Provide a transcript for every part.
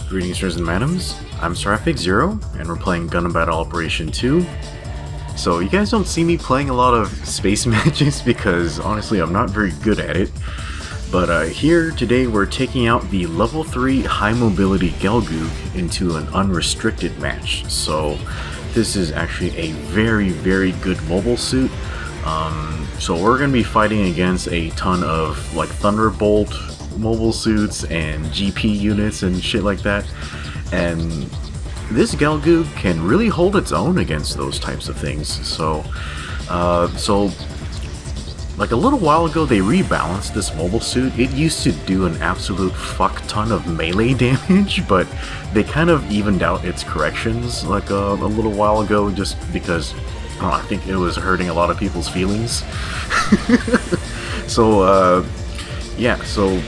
Greetings, sirs and madams. I'm Seraphic Zero, and we're playing Gundam Battle Operation 2. So, you guys don't see me playing a lot of space matches because, honestly, I'm not very good at it. But here, today, we're taking out the level 3 High Mobility Gelgoog into an unrestricted match. So, this is actually a very, very good mobile suit. So we're going to be fighting against a ton of, like, Thunderbolt mobile suits and GP units and shit like that, and this Gelgoog can really hold its own against those types of things. So like a little while ago they rebalanced this mobile suit. It used to do an absolute fuck ton of melee damage, but they kind of evened out its corrections like a little while ago, just because I think it was hurting a lot of people's feelings. So yeah, so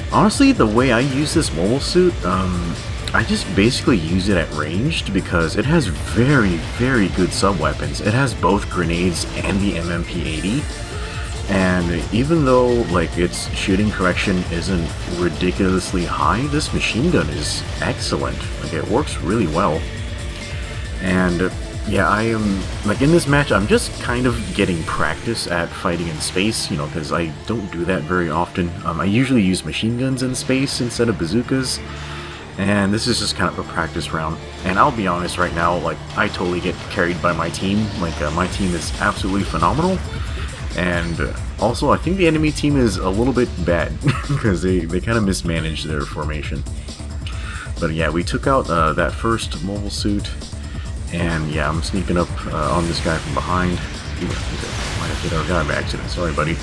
honestly, the way I use this mobile suit, I just basically use it at ranged because it has very, very good sub-weapons. It has both grenades and the MMP-80, and even though like its shooting correction isn't ridiculously high, this machine gun is excellent. Like, it works really well. And yeah, I am, like, in this match, I'm just kind of getting practice at fighting in space, you know, because I don't do that very often. I usually use machine guns in space instead of bazookas, and this is just kind of a practice round. And I'll be honest right now, like, I totally get carried by my team. Like, my team is absolutely phenomenal, and also I think the enemy team is a little bit bad, because they kind of mismanaged their formation. But yeah, we took out that first mobile suit. And yeah, I'm sneaking up on this guy from behind. Ooh, I think I might have hit our guy by accident. Sorry, buddy.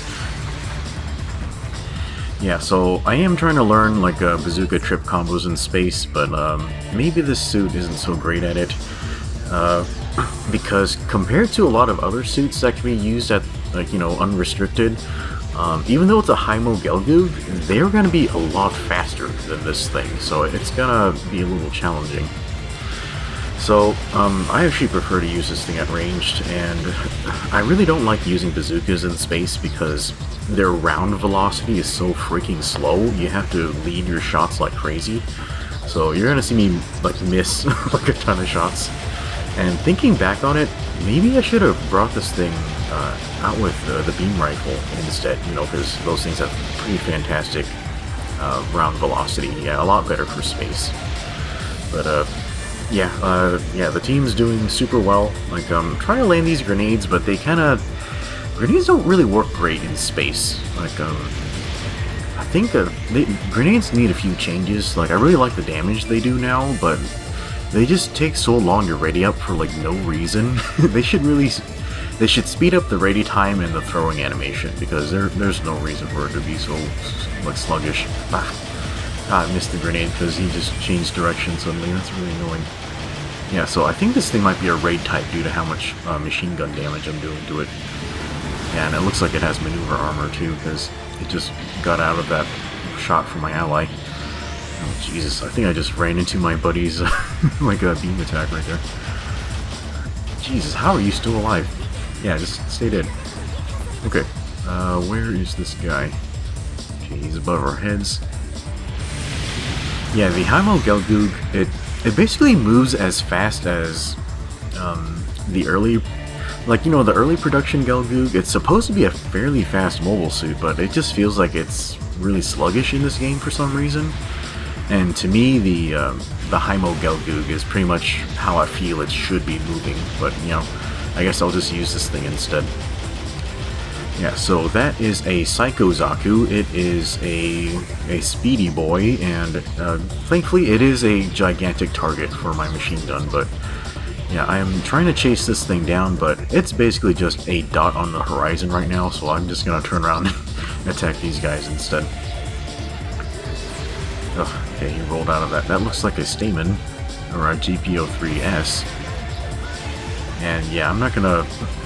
Yeah, so I am trying to learn like bazooka trip combos in space, but maybe this suit isn't so great at it. Because compared to a lot of other suits that can be used at, like, you know, unrestricted, even though it's a himo Gelgoog, they're going to be a lot faster than this thing, so it's going to be a little challenging. So, I actually prefer to use this thing at ranged, and I really don't like using bazookas in space because their round velocity is so freaking slow. You have to lead your shots like crazy. So you're gonna see me, like, miss like a ton of shots. And thinking back on it, maybe I should have brought this thing out with the beam rifle instead, you know, because those things have pretty fantastic round velocity. Yeah, a lot better for space. But, yeah, the team's doing super well. Like, trying to land these grenades, but they grenades don't really work great in space. Like, I think grenades need a few changes. Like, I really like the damage they do now, but they just take so long to ready up for, like, no reason. They should speed up the ready time and the throwing animation, because there's no reason for it to be so, like, sluggish. I missed the grenade because he just changed direction suddenly. That's really annoying. Yeah, so I think this thing might be a raid type due to how much machine gun damage I'm doing to it. Yeah, and it looks like it has maneuver armor too, because it just got out of that shot from my ally. Oh, Jesus, I think I just ran into my buddy's like a beam attack right there. Jesus, how are you still alive? Yeah, just stay dead. Okay, where is this guy? Okay, he's above our heads. Yeah, the himo Gelgoog, it basically moves as fast as the early, like, you know, the early production Gelgoog. It's supposed to be a fairly fast mobile suit, but it just feels like it's really sluggish in this game for some reason. And to me, the himo Gelgoog is pretty much how I feel it should be moving, but, you know, I guess I'll just use this thing instead. Yeah, so that is a Psycho Zaku. It is a speedy boy, and thankfully it is a gigantic target for my machine gun, but yeah, I am trying to chase this thing down, but it's basically just a dot on the horizon right now, so I'm just gonna turn around and attack these guys instead. Ugh, okay, he rolled out of that. That looks like a Stamen, or a GPO-3S. And yeah, I'm not gonna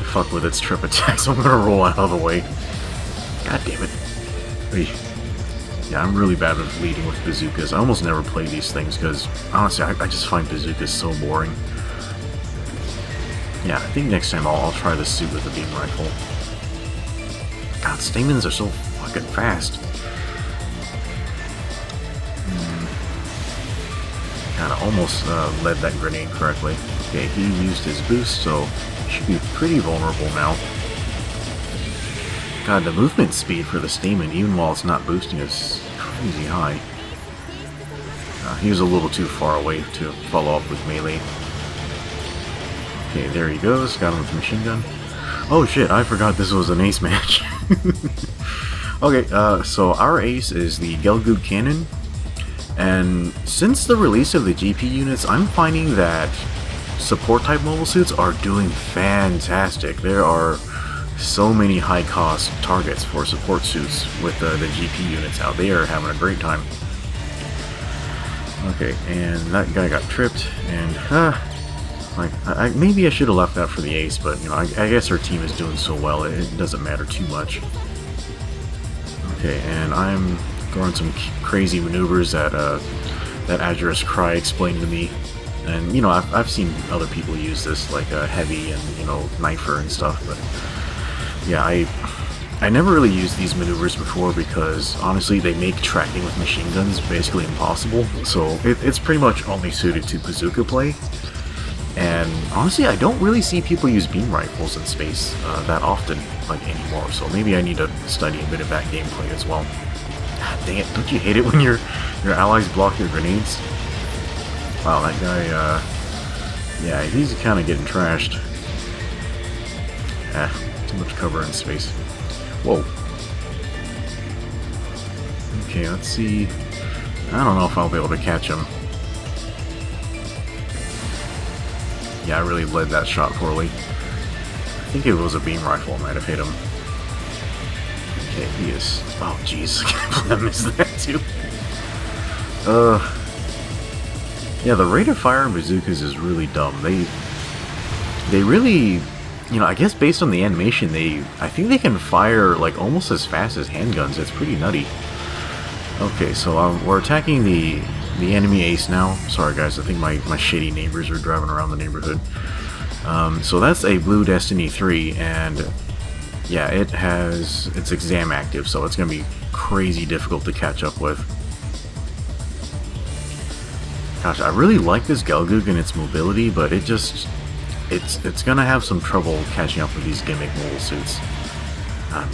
fuck with its trip attack, so I'm gonna roll out of the way. God damn it. Yeah, I'm really bad at leading with bazookas. I almost never play these things because, honestly, I just find bazookas so boring. Yeah, I think next time I'll try this suit with the beam rifle. God, Stamens are so fucking fast. God, I almost led that grenade correctly. Okay, he used his boost, so he should be pretty vulnerable now. God, the movement speed for the Stamen, even while it's not boosting, is crazy high. He was a little too far away to follow up with melee. Okay, there he goes. Got him with the machine gun. Oh shit, I forgot this was an ace match. Okay, so our ace is the Gelgoog cannon. And since the release of the GP units, I'm finding that support type mobile suits are doing fantastic. There are so many high cost targets for support suits with the GP units out. They are having a great time. Okay, and that guy got tripped, and like maybe I should have left that for the ace, but you know, I guess our team is doing so well it doesn't matter too much. Okay, and I'm throwing some crazy maneuvers that Azurus Cry explained to me, and you know I've seen other people use this like Heavy and you know Knifer and stuff, but yeah, I never really used these maneuvers before because honestly they make tracking with machine guns basically impossible. So it's pretty much only suited to bazooka play, and honestly I don't really see people use beam rifles in space that often like anymore. So maybe I need to study a bit of that gameplay as well. Dang it, don't you hate it when your allies block your grenades? Wow, that guy, yeah, he's kind of getting trashed. Too much cover in space. Whoa. Okay, let's see. I don't know if I'll be able to catch him. Yeah, I really led that shot poorly. I think it was a beam rifle, might have hit him. Okay, he is. Oh, jeez, I can't believe I missed that too. Yeah, the rate of fire in bazookas is really dumb. They really, you know, I guess based on the animation, I think they can fire like almost as fast as handguns. It's pretty nutty. Okay, so we're attacking the enemy ace now. Sorry guys, I think my shitty neighbors are driving around the neighborhood. So that's a blue Destiny 3, and yeah, it's exam active, so it's gonna be crazy difficult to catch up with. Gosh, I really like this Gelgoog and its mobility, but it's gonna have some trouble catching up with these gimmick mobile suits.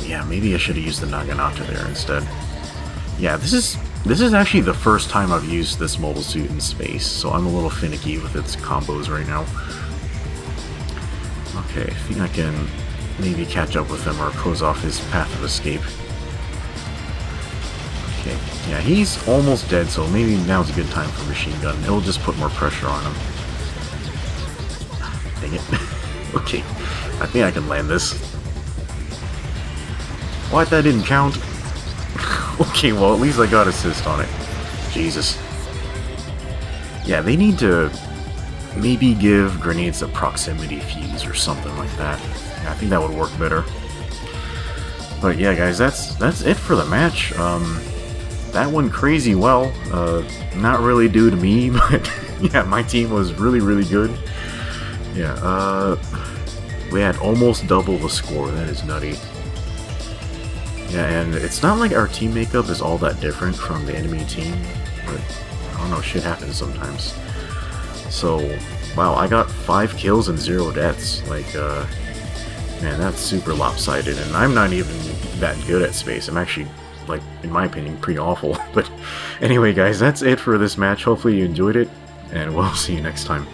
Yeah, maybe I should have used the Naginata there instead. Yeah, this is actually the first time I've used this mobile suit in space, so I'm a little finicky with its combos right now. Okay, I think I can maybe catch up with him or close off his path of escape. Okay, yeah, he's almost dead, so maybe now's a good time for machine gun. It'll just put more pressure on him. Dang it. Okay, I think I can land this. What? That didn't count? Okay, well at least I got assist on it. Jesus. Yeah, they need to maybe give grenades a proximity fuse or something like that. Yeah, I think that would work better. But yeah, guys, that's it for the match. That went crazy well. Not really due to me, but yeah, my team was really, really good. Yeah, we had almost double the score. That is nutty. Yeah, and it's not like our team makeup is all that different from the enemy team, but I don't know, shit happens sometimes. So, wow, I got 5 kills and 0 deaths. Like, man, that's super lopsided, and I'm not even that good at space. I'm actually, like, in my opinion, pretty awful. But anyway, guys, that's it for this match. Hopefully you enjoyed it, and we'll see you next time.